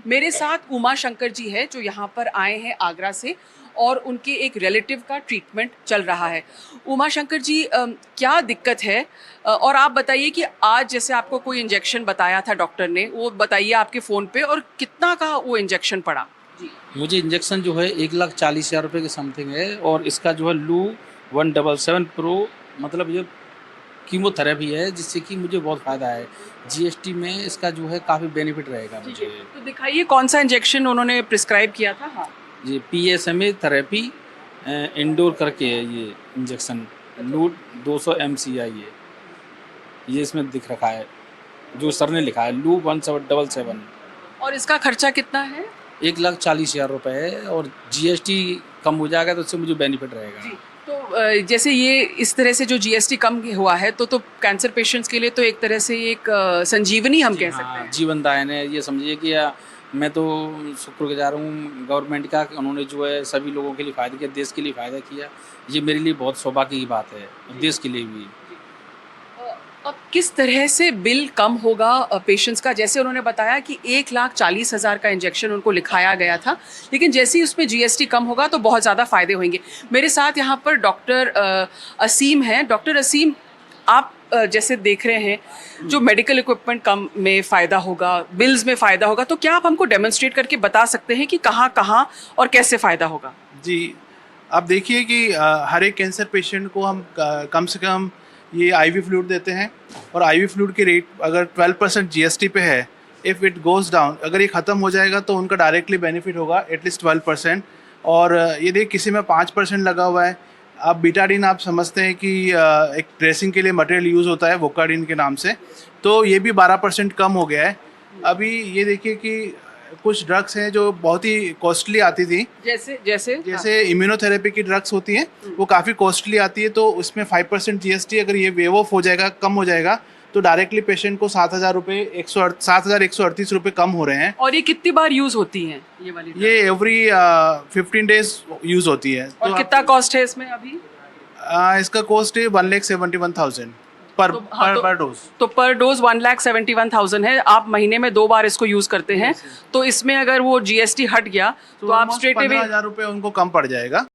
मेरे साथ उमा शंकर जी है जो यहाँ पर आए हैं आगरा से और उनके एक रिलेटिव का ट्रीटमेंट चल रहा है। उमा शंकर जी क्या दिक्कत है और आप बताइए कि आज जैसे आपको कोई इंजेक्शन बताया था डॉक्टर ने, वो बताइए आपके फ़ोन पे, और कितना का वो इंजेक्शन पड़ा? जी। मुझे इंजेक्शन जो है 1,40,000 रुपये के समथिंग है और इसका जो है लू 177 प्रो मतलब ये कीमोथेरेपी है जिससे कि मुझे बहुत फ़ायदा है। जीएसटी में इसका जो है काफ़ी बेनिफिट रहेगा ठीक मुझे। है, तो दिखाइए कौन सा इंजेक्शन उन्होंने प्रिस्क्राइब किया था? हाँ। ये पीएसएमए थेरेपी इंडोर करके है ये इंजेक्शन, लूट 200 mci है। ये इसमें दिख रखा है, जो सर ने लिखा है लू 1777। और इसका खर्चा कितना है? 1,40,000 रुपये है और जीएसटी कम हो जाएगा तो उससे मुझे बेनिफिट रहेगा। जी। तो जैसे ये इस तरह से जो जीएसटी कम हुआ है तो कैंसर पेशेंट्स के लिए तो एक तरह से एक संजीवनी हम कह सकते हैं। जीवन दायन है, ये समझिए कि मैं तो शुक्रगुजार हूँ गवर्नमेंट का कि उन्होंने जो है सभी लोगों के लिए फ़ायदा किया, देश के लिए फ़ायदा किया। ये मेरे लिए बहुत सौभाग्य की बात है, देश के लिए भी। अब किस तरह से बिल कम होगा पेशेंट्स का? जैसे उन्होंने बताया कि 1,40,000 का इंजेक्शन उनको लिखाया गया था, लेकिन जैसे ही उसमें जीएसटी कम होगा तो बहुत ज़्यादा फ़ायदे होंगे। मेरे साथ यहाँ पर डॉक्टर असीम हैं। डॉक्टर असीम, आप जैसे देख रहे हैं जो मेडिकल इक्विपमेंट कम में फ़ायदा होगा, बिल्स में फ़ायदा होगा, तो क्या आप हमको डेमोन्स्ट्रेट करके बता सकते हैं कि कहाँ कहाँ और कैसे फ़ायदा होगा? जी, आप देखिए कि हर एक कैंसर पेशेंट को हम कम से कम ये आईवी फ्लूइड देते हैं और आईवी फ्लूइड की रेट अगर 12% जीएसटी पे है, इफ़ इट गोज़ डाउन, अगर ये ख़त्म हो जाएगा तो उनका डायरेक्टली बेनिफिट होगा एटलीस्ट 12%। और ये देखिए किसी में 5% लगा हुआ है। आप बीटाडीन आप समझते हैं कि एक ड्रेसिंग के लिए मटेरियल यूज़ होता है वोकाडीन के नाम से, तो ये भी 12% कम हो गया है। अभी ये देखिए कि कुछ ड्रग्स हैं जो बहुत ही कॉस्टली आती थी, जैसे जैसे जैसे इम्यूनोथेरेपी की ड्रग्स होती हैं, वो काफ़ी कॉस्टली आती है, तो उसमें 5% जीएसटी अगर ये वेव ऑफ हो जाएगा, कम हो जाएगा, तो डायरेक्टली पेशेंट को 7,000 रुपये 7,138 रुपये कम हो रहे हैं। और ये कितनी बार यूज़ होती हैं ये वाली? ये एवरी 15 डेज यूज़ होती है। और तो कितना कॉस्ट है इसमें अभी? इसका कॉस्ट है 1,71,000 पर डोज। तो पर डोज 1,71,000 है। आप महीने में 2 बार इसको यूज करते हैं, तो इसमें अगर वो जीएसटी हट गया तो आप स्ट्रेट अवे 15,000 रुपये उनको कम पड़ जाएगा।